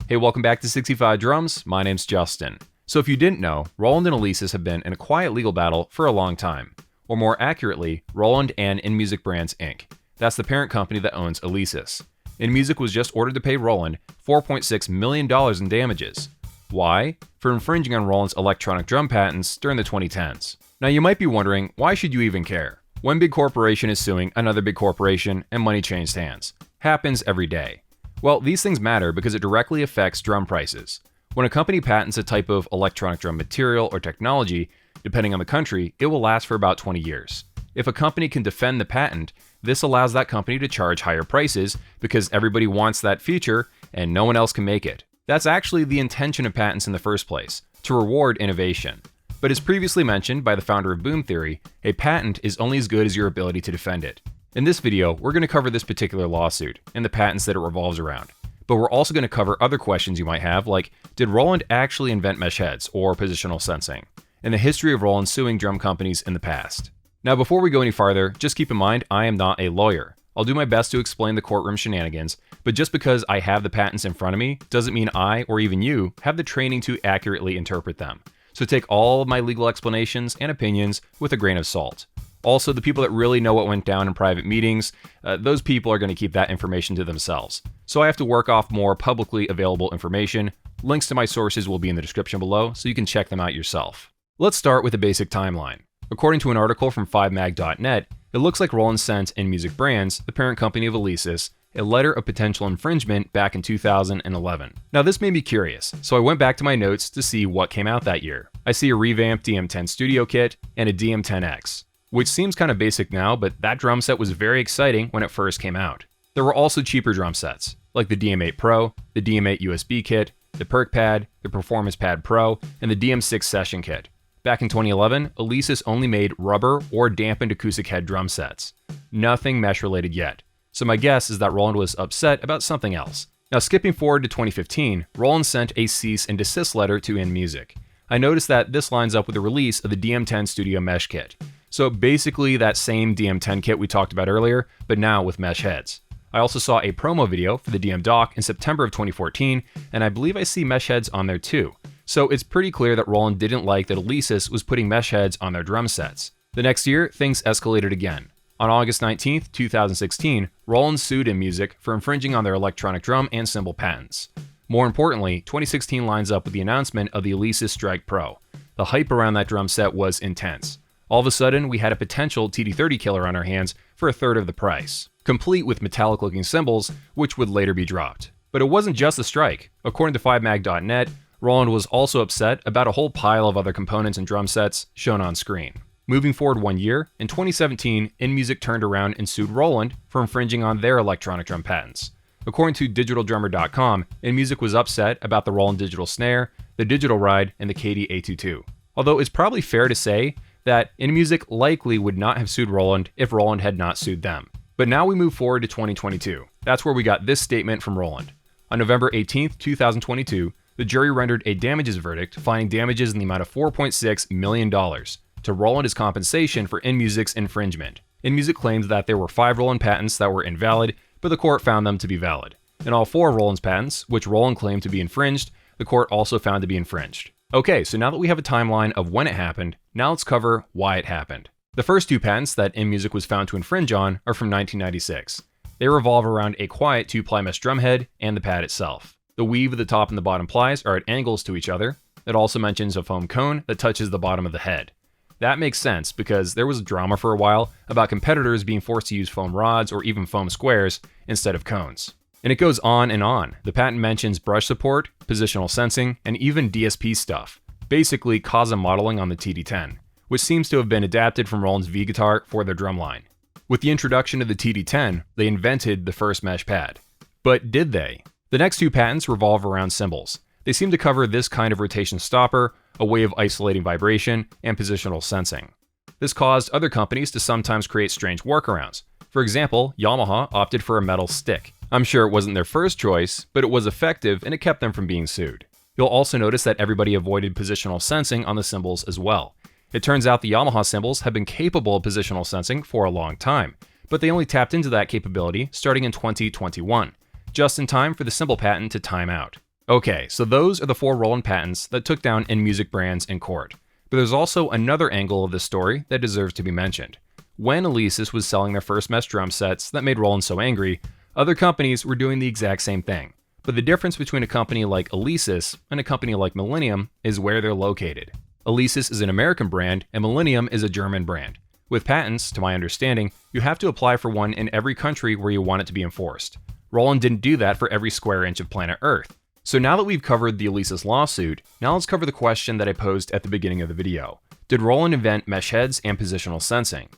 Hey, welcome back to 65 Drums. My name's Justin. So if you didn't know, Roland and Alesis have been in a quiet legal battle for a long time. Or more accurately, Roland and InMusicBrands Inc. That's the parent company that owns Alesis. InMusic was just ordered to pay Roland $4.6 million in damages. Why? For infringing on Roland's electronic drum patents during the 2010s. Now you might be wondering, why should you even care? One big corporation is suing another big corporation and money changed hands. Happens every day. Well, these things matter because it directly affects drum prices. When a company patents a type of electronic drum material or technology, depending on the country, it will last for about 20 years. If a company can defend the patent, this allows that company to charge higher prices because everybody wants that feature and no one else can make it. That's actually the intention of patents in the first place, to reward innovation. But as previously mentioned by the founder of Boom Theory, a patent is only as good as your ability to defend it. In this video, we're going to cover this particular lawsuit and the patents that it revolves around. But we're also going to cover other questions you might have, like, did Roland actually invent mesh heads or positional sensing? And the history of Roland suing drum companies in the past. Now, before we go any farther, just keep in mind, I am not a lawyer. I'll do my best to explain the courtroom shenanigans, but just because I have the patents in front of me doesn't mean I, or even you, have the training to accurately interpret them. So take all of my legal explanations and opinions with a grain of salt. Also, the people that really know what went down in private meetings, those people are going to keep that information to themselves. So I have to work off more publicly available information. Links to my sources will be in the description below, so you can check them out yourself. Let's start with a basic timeline. According to an article from 5mag.net, it looks like Roland sent InMusicBrands, the parent company of Alesis, a letter of potential infringement back in 2011. Now this made me curious, so I went back to my notes to see what came out that year. I see a revamped DM10 Studio kit and a DM10X. Which seems kind of basic now, but that drum set was very exciting when it first came out. There were also cheaper drum sets, like the DM8 Pro, the DM8 USB kit, the Perk Pad, the Performance Pad Pro, and the DM6 Session kit. Back in 2011, Alesis only made rubber or dampened acoustic head drum sets. Nothing mesh related yet. So my guess is that Roland was upset about something else. Now skipping forward to 2015, Roland sent a cease and desist letter to InMusic. I noticed that this lines up with the release of the DM10 Studio Mesh Kit. So basically that same DM10 kit we talked about earlier, but now with mesh heads. I also saw a promo video for the DM dock in September of 2014, and I believe I see mesh heads on there too. So it's pretty clear that Roland didn't like that Alesis was putting mesh heads on their drum sets. The next year, things escalated again. On August 19, 2016, Roland sued InMusic for infringing on their electronic drum and cymbal patents. More importantly, 2016 lines up with the announcement of the Alesis Strike Pro. The hype around that drum set was intense. All of a sudden, we had a potential TD30 killer on our hands for a third of the price, complete with metallic-looking cymbals, which would later be dropped. But it wasn't just the strike. According to 5mag.net, Roland was also upset about a whole pile of other components and drum sets shown on screen. Moving forward 1 year, in 2017, InMusic turned around and sued Roland for infringing on their electronic drum patents. According to DigitalDrummer.com, InMusic was upset about the Roland digital snare, the digital ride, and the KD822. Although it's probably fair to say that InMusic likely would not have sued Roland if Roland had not sued them. But now we move forward to 2022. That's where we got this statement from Roland. On November 18, 2022, the jury rendered a damages verdict, finding damages in the amount of $4.6 million to Roland as compensation for InMusic's infringement. InMusic claims that there were 5 Roland patents that were invalid, but the court found them to be valid. And all 4 of Roland's patents, which Roland claimed to be infringed, the court also found to be infringed. Okay, so now that we have a timeline of when it happened, now let's cover why it happened. The first 2 patents that InMusic was found to infringe on are from 1996. They revolve around a quiet 2-ply mesh drum head and the pad itself. The weave of the top and the bottom plies are at angles to each other. It also mentions a foam cone that touches the bottom of the head. That makes sense because there was drama for a while about competitors being forced to use foam rods or even foam squares instead of cones. And it goes on and on. The patent mentions brush support, positional sensing, and even DSP stuff. Basically, Causa modeling on the TD10, which seems to have been adapted from Roland's V guitar for their drumline. With the introduction of the TD10, they invented the first mesh pad. But did they? The next 2 patents revolve around cymbals. They seem to cover this kind of rotation stopper, a way of isolating vibration, and positional sensing. This caused other companies to sometimes create strange workarounds. For example, Yamaha opted for a metal stick. I'm sure it wasn't their first choice, but it was effective and it kept them from being sued. You'll also notice that everybody avoided positional sensing on the cymbals as well. It turns out the Yamaha cymbals have been capable of positional sensing for a long time, but they only tapped into that capability starting in 2021, just in time for the cymbal patent to time out. Okay, so those are the 4 Roland patents that took down InMusicBrands in court. But there's also another angle of this story that deserves to be mentioned. When Alesis was selling their first mesh drum sets that made Roland so angry, other companies were doing the exact same thing. But the difference between a company like Alesis and a company like Millennium is where they're located. Alesis is an American brand and Millennium is a German brand. With patents, to my understanding, you have to apply for one in every country where you want it to be enforced. Roland didn't do that for every square inch of planet Earth. So now that we've covered the Alesis lawsuit, now let's cover the question that I posed at the beginning of the video. Did Roland invent mesh heads and positional sensing?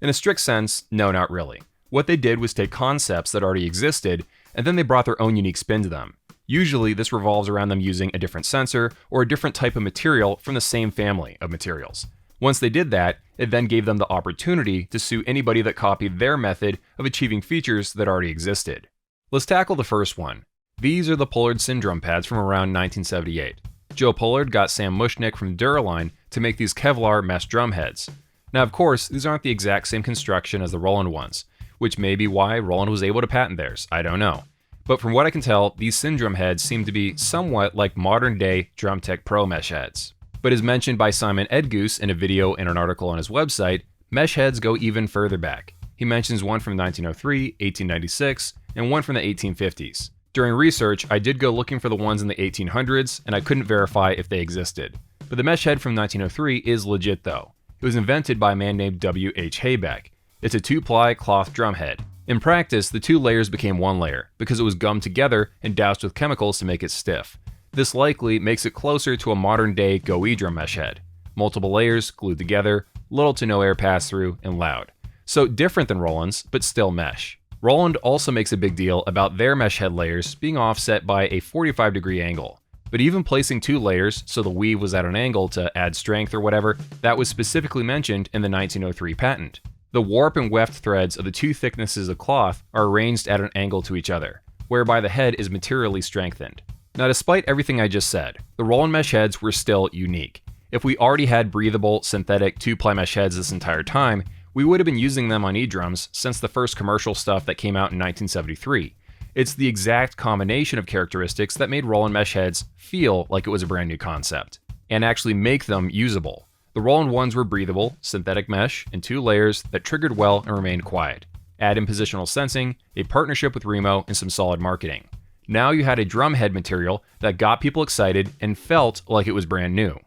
In a strict sense, no, not really. What they did was take concepts that already existed, and then they brought their own unique spin to them. Usually, this revolves around them using a different sensor or a different type of material from the same family of materials. Once they did that, it then gave them the opportunity to sue anybody that copied their method of achieving features that already existed. Let's tackle the first one. These are the Pollard drum pads from around 1978. Joe Pollard got Sam Mushnick from Duraline to make these Kevlar mesh drum heads. Now, of course, these aren't the exact same construction as the Roland ones, which may be why Roland was able to patent theirs, I don't know. But from what I can tell, these drum heads seem to be somewhat like modern-day DrumTech Pro mesh heads. But as mentioned by Simon Edgoose in a video and an article on his website, mesh heads go even further back. He mentions one from 1903, 1896, and one from the 1850s. During research, I did go looking for the ones in the 1800s, and I couldn't verify if they existed. But the mesh head from 1903 is legit though. It was invented by a man named W.H. Haybeck. It's a 2-ply cloth drum head. In practice, the 2 layers became 1 layer because it was gummed together and doused with chemicals to make it stiff. This likely makes it closer to a modern-day Go-E drum mesh head. Multiple layers glued together, little to no air pass-through, and loud. So different than Roland's, but still mesh. Roland also makes a big deal about their mesh head layers being offset by a 45-degree angle. But even placing 2 layers so the weave was at an angle to add strength or whatever, that was specifically mentioned in the 1903 patent. The warp and weft threads of the 2 thicknesses of cloth are arranged at an angle to each other, whereby the head is materially strengthened. Now, despite everything I just said, the Roland mesh heads were still unique. If we already had breathable, synthetic 2-ply mesh heads this entire time, we would have been using them on eDrums since the first commercial stuff that came out in 1973. It's the exact combination of characteristics that made Roland mesh heads feel like it was a brand new concept, and actually make them usable. The Roland ones were breathable, synthetic mesh, in 2 layers that triggered well and remained quiet. Add in positional sensing, a partnership with Remo, and some solid marketing. Now you had a drum head material that got people excited and felt like it was brand new.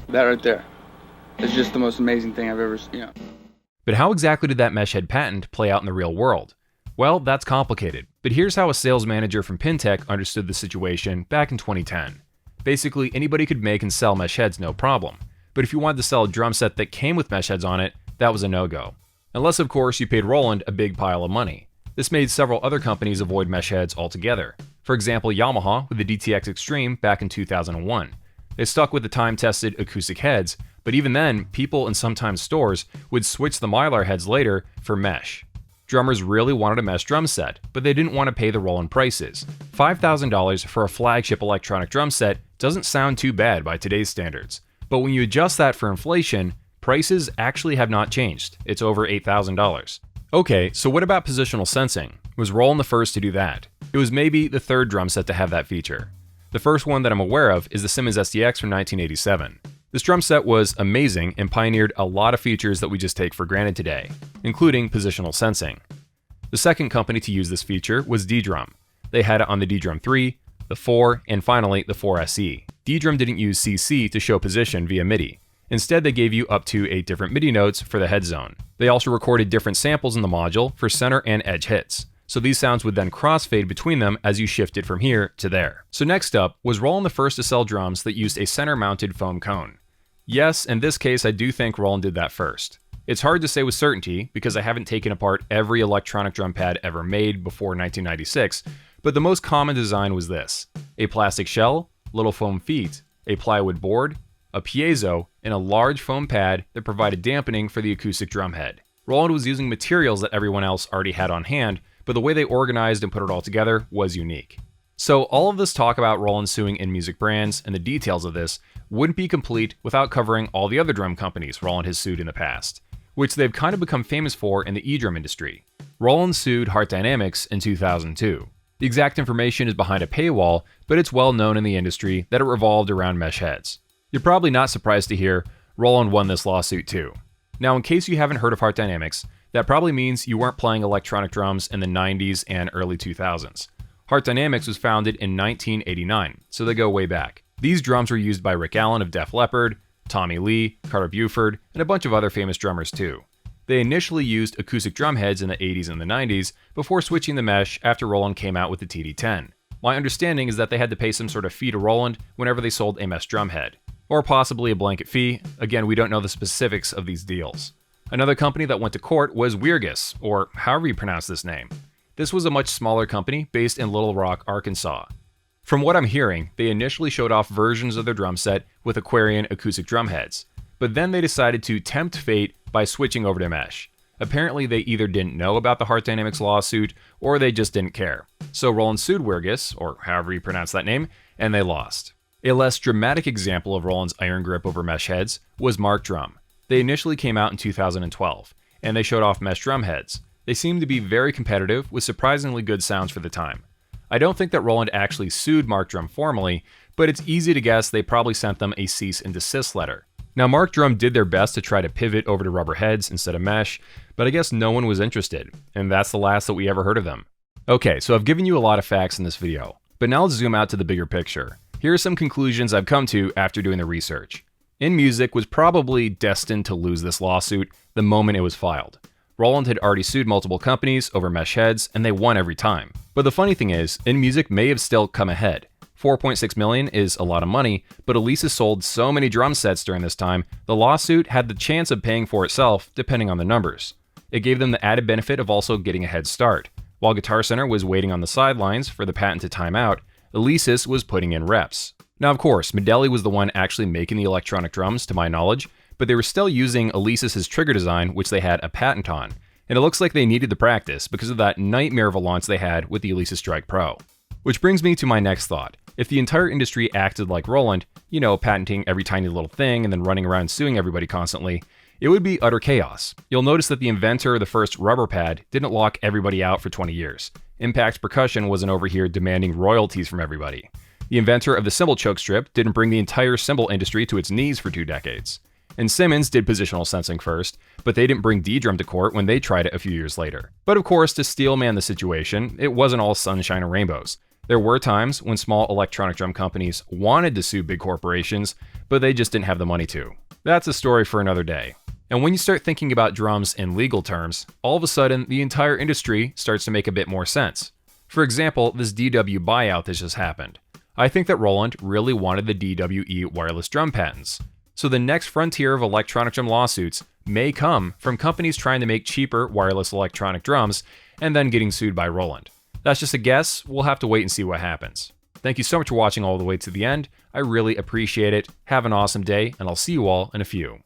That right there. It's just the most amazing thing I've ever seen. But how exactly did that mesh head patent play out in the real world? Well, that's complicated, but here's how a sales manager from Pintech understood the situation back in 2010. Basically, anybody could make and sell mesh heads no problem, but if you wanted to sell a drum set that came with mesh heads on it, that was a no-go. Unless, of course, you paid Roland a big pile of money. This made several other companies avoid mesh heads altogether. For example, Yamaha with the DTX Extreme back in 2001. They stuck with the time-tested acoustic heads, but even then, people and sometimes stores would switch the Mylar heads later for mesh. Drummers really wanted a mesh drum set, but they didn't want to pay the Roland prices. $5,000 for a flagship electronic drum set doesn't sound too bad by today's standards. But when you adjust that for inflation, prices actually have not changed. It's over $8,000. Okay, so what about positional sensing? Was Roland the first to do that? It was maybe the 3rd drum set to have that feature. The first one that I'm aware of is the Simmons SDX from 1987. This drum set was amazing and pioneered a lot of features that we just take for granted today, including positional sensing. The second company to use this feature was Ddrum. They had it on the Ddrum 3, the 4, and finally the 4SE. Ddrum didn't use CC to show position via MIDI. Instead, they gave you up to 8 different MIDI notes for the head zone. They also recorded different samples in the module for center and edge hits. So these sounds would then crossfade between them as you shifted from here to there. So next up, was Roland the first to sell drums that used a center-mounted foam cone? Yes, in this case I do think Roland did that first. It's hard to say with certainty because I haven't taken apart every electronic drum pad ever made before 1996, but the most common design was this: a plastic shell, little foam feet, a plywood board, a piezo, and a large foam pad that provided dampening for the acoustic drum head. Roland was using materials that everyone else already had on hand, but the way they organized and put it all together was unique. So all of this talk about Roland suing InMusicBrands and the details of this wouldn't be complete without covering all the other drum companies Roland has sued in the past, which they've kind of become famous for in the eDrum industry. Roland sued Heart Dynamics in 2002. The exact information is behind a paywall, but it's well known in the industry that it revolved around mesh heads. You're probably not surprised to hear Roland won this lawsuit too. Now, in case you haven't heard of Heart Dynamics, that probably means you weren't playing electronic drums in the 90s and early 2000s. Heart Dynamics was founded in 1989, so they go way back. These drums were used by Rick Allen of Def Leppard, Tommy Lee, Carter Buford, and a bunch of other famous drummers too. They initially used acoustic drum heads in the 80s and the 90s before switching to mesh after Roland came out with the TD-10. My understanding is that they had to pay some sort of fee to Roland whenever they sold a mesh drum head, or possibly a blanket fee. Again, we don't know the specifics of these deals. Another company that went to court was Weirgus, or however you pronounce this name. This was a much smaller company based in Little Rock, Arkansas. From what I'm hearing, they initially showed off versions of their drum set with Aquarian acoustic drum heads, but then they decided to tempt fate by switching over to mesh. Apparently, they either didn't know about the Heart Dynamics lawsuit, or they just didn't care. So Roland sued Weirgus, or however you pronounce that name, and they lost. A less dramatic example of Roland's iron grip over mesh heads was Mark Drum. They initially came out in 2012, and they showed off mesh drum heads. They seemed to be very competitive with surprisingly good sounds for the time. I don't think that Roland actually sued Mark Drum formally, but it's easy to guess they probably sent them a cease and desist letter. Now, Mark Drum did their best to try to pivot over to rubber heads instead of mesh, but I guess no one was interested, and that's the last that we ever heard of them. Okay, so I've given you a lot of facts in this video, but now let's zoom out to the bigger picture. Here are some conclusions I've come to after doing the research. InMusic was probably destined to lose this lawsuit the moment it was filed. Roland had already sued multiple companies over mesh heads, and they won every time. But the funny thing is, InMusic may have still come ahead. $4.6 million is a lot of money, but Alesis sold so many drum sets during this time, the lawsuit had the chance of paying for itself, depending on the numbers. It gave them the added benefit of also getting a head start. While Guitar Center was waiting on the sidelines for the patent to time out, Alesis was putting in reps. Now, of course, Medley was the one actually making the electronic drums, to my knowledge, but they were still using Alesis' trigger design, which they had a patent on. And it looks like they needed the practice because of that nightmare of a launch they had with the Alesis Strike Pro. Which brings me to my next thought. If the entire industry acted like Roland, patenting every tiny little thing and then running around suing everybody constantly, it would be utter chaos. You'll notice that the inventor of the first rubber pad didn't lock everybody out for 20 years. Impact Percussion wasn't over here demanding royalties from everybody. The inventor of the cymbal choke strip didn't bring the entire cymbal industry to its knees for 2 decades. And Simmons did positional sensing first, but they didn't bring Ddrum to court when they tried it a few years later. But of course, to steelman the situation, it wasn't all sunshine and rainbows. There were times when small electronic drum companies wanted to sue big corporations, but they just didn't have the money to. That's a story for another day. And when you start thinking about drums in legal terms, all of a sudden the entire industry starts to make a bit more sense. For example, this DW buyout that just happened. I think that Roland really wanted the DWE wireless drum patents. So the next frontier of electronic drum lawsuits may come from companies trying to make cheaper wireless electronic drums and then getting sued by Roland. That's just a guess. We'll have to wait and see what happens. Thank you so much for watching all the way to the end. I really appreciate it. Have an awesome day, and I'll see you all in a few.